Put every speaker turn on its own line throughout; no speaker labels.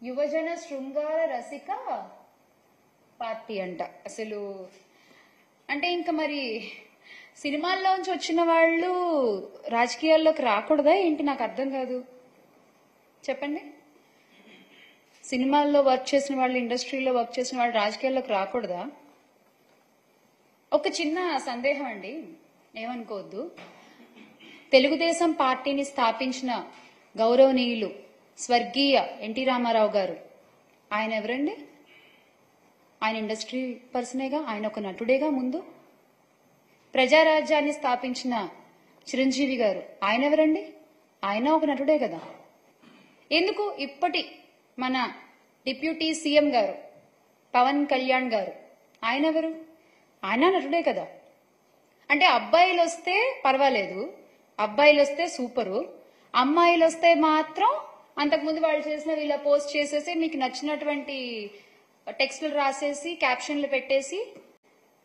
యువజన శృంగార రసిక పార్టీ అంట. అసలు అంటే ఇంకా మరి సినిమాల్లోంచి వచ్చిన వాళ్ళు రాజకీయాల్లోకి రాకూడదా ఏంటి? నాకు అర్థం కాదు, చెప్పండి. సినిమాల్లో వర్క్ చేసిన వాళ్ళు, ఇండస్ట్రీలో వర్క్ చేసిన వాళ్ళు రాజకీయాల్లోకి రాకూడదా? ఒక చిన్న సందేహం అండి, ఏమనుకోవద్దు. తెలుగుదేశం పార్టీని స్థాపించిన గౌరవనీయులు స్వర్గీయ ఎన్టీ రామారావు గారు, ఆయన ఎవరండి? ఆయన ఇండస్ట్రీ పర్సనేగా, ఆయన ఒక నటుడేగా. ముందు ప్రజారాజ్యాన్ని స్థాపించిన చిరంజీవి గారు, ఆయన ఎవరండి? ఆయన ఒక నటుడే కదా. ఎందుకు ఇప్పటి మన డిప్యూటీ సీఎం గారు పవన్ కళ్యాణ్ గారు, ఆయన ఎవరు? ఆయన నటుడే కదా. అంటే అబ్బాయిలు వస్తే పర్వాలేదు, అబ్బాయిలు వస్తే సూపరు, అమ్మాయిలు వస్తే మాత్రం అంతకుముందు వాళ్ళు చేసిన ఇలా పోస్ట్ చేసేసి మీకు నచ్చినటువంటి టెక్స్టులు రాసేసి క్యాప్షన్లు పెట్టేసి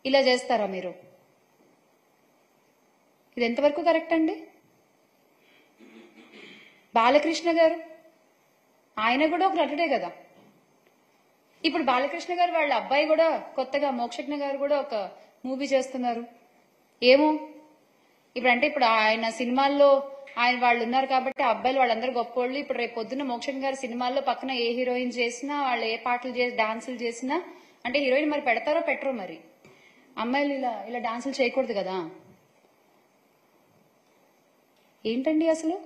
ఇలా చేస్తారా మీరు? ఇది ఎంతవరకు కరెక్ట్ అండి? బాలకృష్ణ గారు, ఆయన కూడా ఒక నటుడే కదా. ఇప్పుడు బాలకృష్ణ గారు వాళ్ళ అబ్బాయి కూడా కొత్తగా మోక్షజ్ఞ గారు కూడా ఒక మూవీ చేస్తున్నారు. ఏమో ఇప్పుడు ఆయన సినిమాల్లో ఆయన వాళ్ళు ఉన్నారు కాబట్టి అబ్బాయిలు వాళ్ళందరూ గొప్పోళ్ళు. ఇప్పుడు రేపు పొద్దున్న మోక్షజ్ఞ గారి సినిమాల్లో పక్కన ఏ హీరోయిన్ చేసినా, వాళ్ళు ఏ పాటలు చేసి డాన్సులు చేసినా, అంటే హీరోయిన్ మరి పెడతారో పెట్టరో, మరి అమ్మాయిలు ఇలా ఇలా డాన్సులు చేయకూడదు కదా. ఏంటండి అసలు?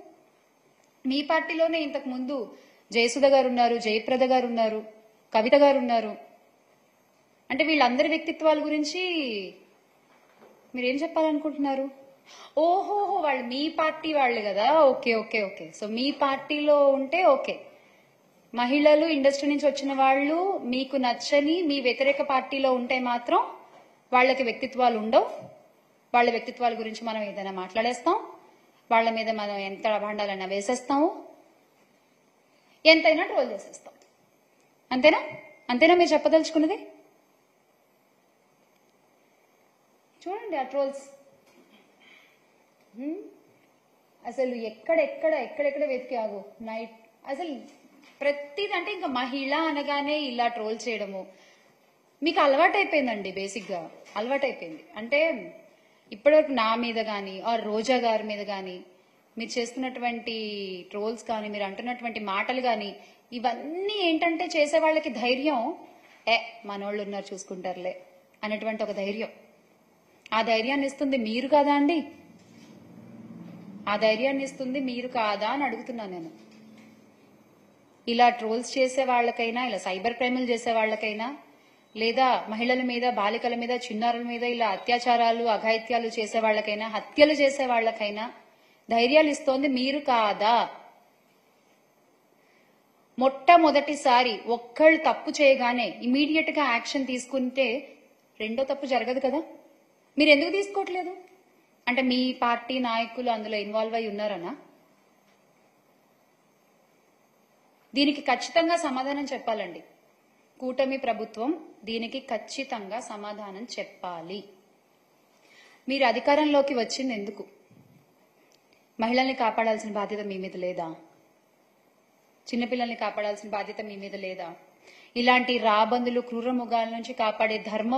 మీ పార్టీలోనే ఇంతకు ముందు జయసుధ గారు ఉన్నారు, జయప్రద గారు ఉన్నారు, కవిత గారు ఉన్నారు. అంటే వీళ్ళందరి వ్యక్తిత్వాల గురించి మీరేం చెప్పాలనుకుంటున్నారు? ఓహోహో, వాళ్ళు మీ పార్టీ వాళ్ళు కదా. Okay okay okay. సో మీ పార్టీలో ఉంటే ఓకే. మహిళలు, ఇండస్ట్రీ నుంచి వచ్చిన వాళ్ళు మీకు నచ్చని మీ వ్యతిరేక పార్టీలో ఉంటే మాత్రం వాళ్ళకి వ్యక్తిత్వాలు ఉండవు. వాళ్ళ వ్యక్తిత్వాల గురించి మనం ఏదైనా మాట్లాడేస్తాం, వాళ్ళ మీద మనం ఎంత భాండాలైనా వేసేస్తాము, ఎంతైనా ట్రోల్ చేసేస్తాం. అంతేనా? అంతేనా మీరు చెప్పదలుచుకున్నది? చూడండి ఆ ట్రోల్స్. అసలు ఎక్కడెక్కడ వెతికావు నైట్. అసలు ప్రతిది అంటే ఇంకా మహిళ అనగానే ఇలా ట్రోల్ చేయడము మీకు అలవాటైపోయిందండి. బేసిక్గా అలవాటైపోయింది. అంటే ఇప్పటివరకు నా మీద కానీ ఆర్ రోజా గారి మీద కానీ మీరు చేస్తున్నటువంటి ట్రోల్స్ కానీ, మీరు అంటున్నటువంటి మాటలు కానీ, ఇవన్నీ ఏంటంటే చేసే వాళ్ళకి ధైర్యం, మనోళ్ళు ఉన్నారు చూసుకుంటారులే అనేటువంటి ఒక ధైర్యం. ఆ ధైర్యాన్ని ఇస్తుంది మీరు కాదా అండి? ఆ ధైర్యాన్ని ఇస్తుంది మీరు కాదా అని అడుగుతున్నాను నేను. ఇలా ట్రోల్స్ చేసే వాళ్ళకైనా, ఇలా సైబర్ క్రైమ్లు చేసే వాళ్ళకైనా, లేదా మహిళల మీద, బాలికల మీద, చిన్నారుల మీద ఇలా అత్యాచారాలు, అఘాయిత్యాలు చేసే వాళ్ళకైనా, హత్యలు చేసే వాళ్ళకైనా ధైర్యాలు ఇస్తోంది మీరు కాదా? మొట్టమొదటిసారి ఒక్కళ్ళు తప్పు చేయగానే ఇమీడియట్ గా యాక్షన్ తీసుకుంటే రెండో తప్పు జరగదు కదా. మీరు ఎందుకు తీసుకోవట్లేదు? అంటే మీ పార్టీ నాయకులు అందులో ఇన్వాల్వ్ అయి ఉన్నారనా? దీనికి ఖచ్చితంగా సమాధానం చెప్పాలండి. కూటమి ప్రభుత్వం దీనికి ఖచ్చితంగా సమాధానం చెప్పాలి. మీరు అధికారంలోకి వచ్చింది ఎందుకు? మహిళల్ని కాపాడాల్సిన బాధ్యత మీ మీద లేదా? చిన్నపిల్లల్ని కాపాడాల్సిన బాధ్యత మీ మీద లేదా? ఇలాంటి రాబందులు, క్రూర మృగాల నుంచి కాపాడే ధర్మం